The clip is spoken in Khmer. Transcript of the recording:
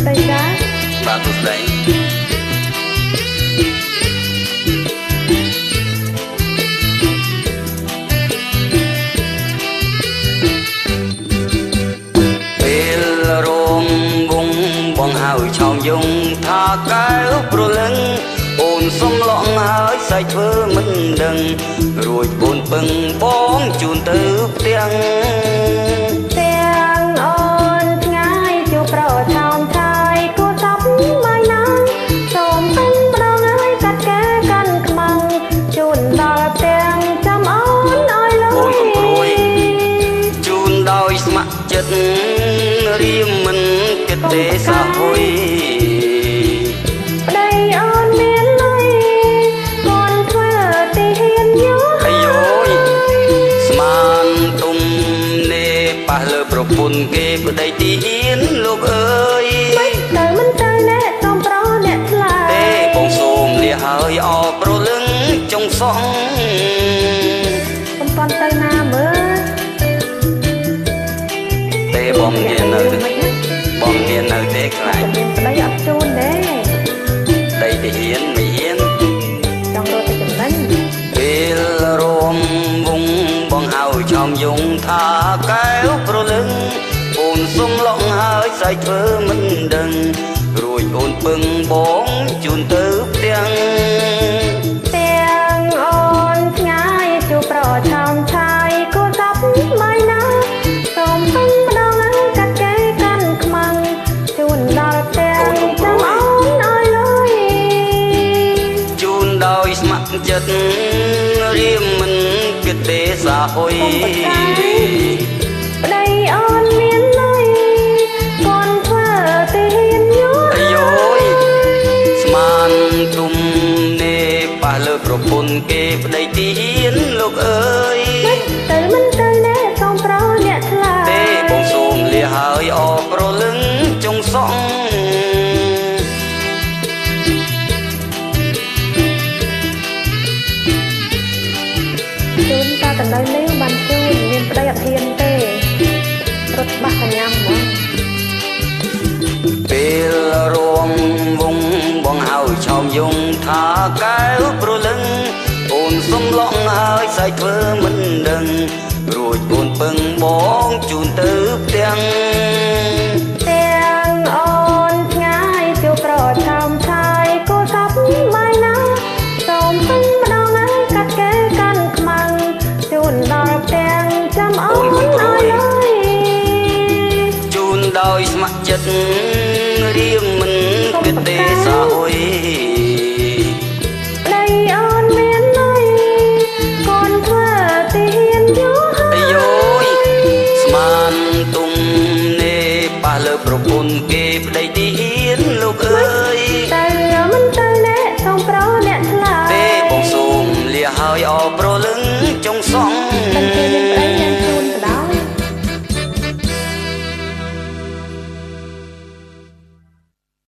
ទៅចាបាទទស្សនីពេលរោមវងបងហើយឆោមយងថាកែវប្រលឹងអូនសុំឡងហើយសាច់ធ្វើមិនដឹងរួចអូនពឹងបងជូនទៅផ្ទាំងអូនថ្ងៃជួបប្រឆោមឆាយគូសពមិនណាសូមពេញម្ដងហើយកាត់កែកាន់ខ្មាំងជូនដល់ផ្ទាំងចាំអូនឲ្យលុយអូនកំព្រួយជូនដោយស្ម័គ្រចិត្តរៀមមិនគិតទេសាហុយប្តីអូនមានលុយកូនធ្វើទីហ៊ានយោអាយយស្មានទុំនេប៉ះលើប្រពន្ធគេប្តីទីហ៊ានលោកអើយមិនទៅអ្នកសូមប្រអ្នកថ្លៃទេបងសូមលាហើយអរប្រលឹងចុងសងកំប៉ុនទៅណាមើលទេបងមាននៅបងមាននៅទេខ្លាចមានប្តីអត់ជូនទេប្តីទីហ៊ានមិនហ៊ានចង់រត់ទៅចំណេញពេលរោមវងបងហើយឆោមយងថាកែវប្រលឹងអូនសុំឡងហើយសាច់ធ្វើមិនដឹងរួចអូនពឹងបងជូនទៅផ្ទាំងអូនថ្ងៃជួបប្រឆោមឆាយគូសពមិនណាសូមពេញម្ដងហើយកាត់កែកាន់ខ្មាំងជូនដល់ផ្ទាំងចាំអូនឲ្យលុយជូនដោយស្ម័គ្រចិត្តរៀមមិនគិតទេសាហុយប្តីអូនមានលុយកូនធ្វើទីហ៊ានយោអាយយស្មានទុំនេប៉ះលើប្រពន្ធគេប្តីទីហ៊ានលោកអើយមិនទៅអ្នកសូមប្រអ្នកថ្លៃទេបងសូមលាហើយអរប្រលឹងចុងសងជូនតាទៅនៅនេះបានជូនមានប្តីអត់ហ៊ានទេរត់បាក់កញ្ញាហ្មងពេលរងវងបងហើយឆោមយងថាកែវប្រលឹងអូនសុំឡងហើយសាច់ធ្វើមិនដឹងរួចអូនពឹងបងជូនទៅផ្ទាំងអូនថ្ងៃជួបប្រឆោមឆាយគូសពមិនណាសូមពេញម្ដងហើយកាត់កែកាន់ខ្មាំងជូនដល់ផ្ទាំងចាំអូនឲ្យលុយជូនដោយស្ម័គ្រចិត្តរៀមមិនគិតទេសាហុយប្តីអូនមានលុយកូនធ្វើទីហ៊ានយោអាយយស្មានទុំនេប៉ះលើប្រពន្ធគេប្តីទីហ៊ានលោកអើយមិនទៅអ្នកសូមប្រអ្នកថ្លៃទេបងសូមលាហើយអរប្រលឹងចុងសង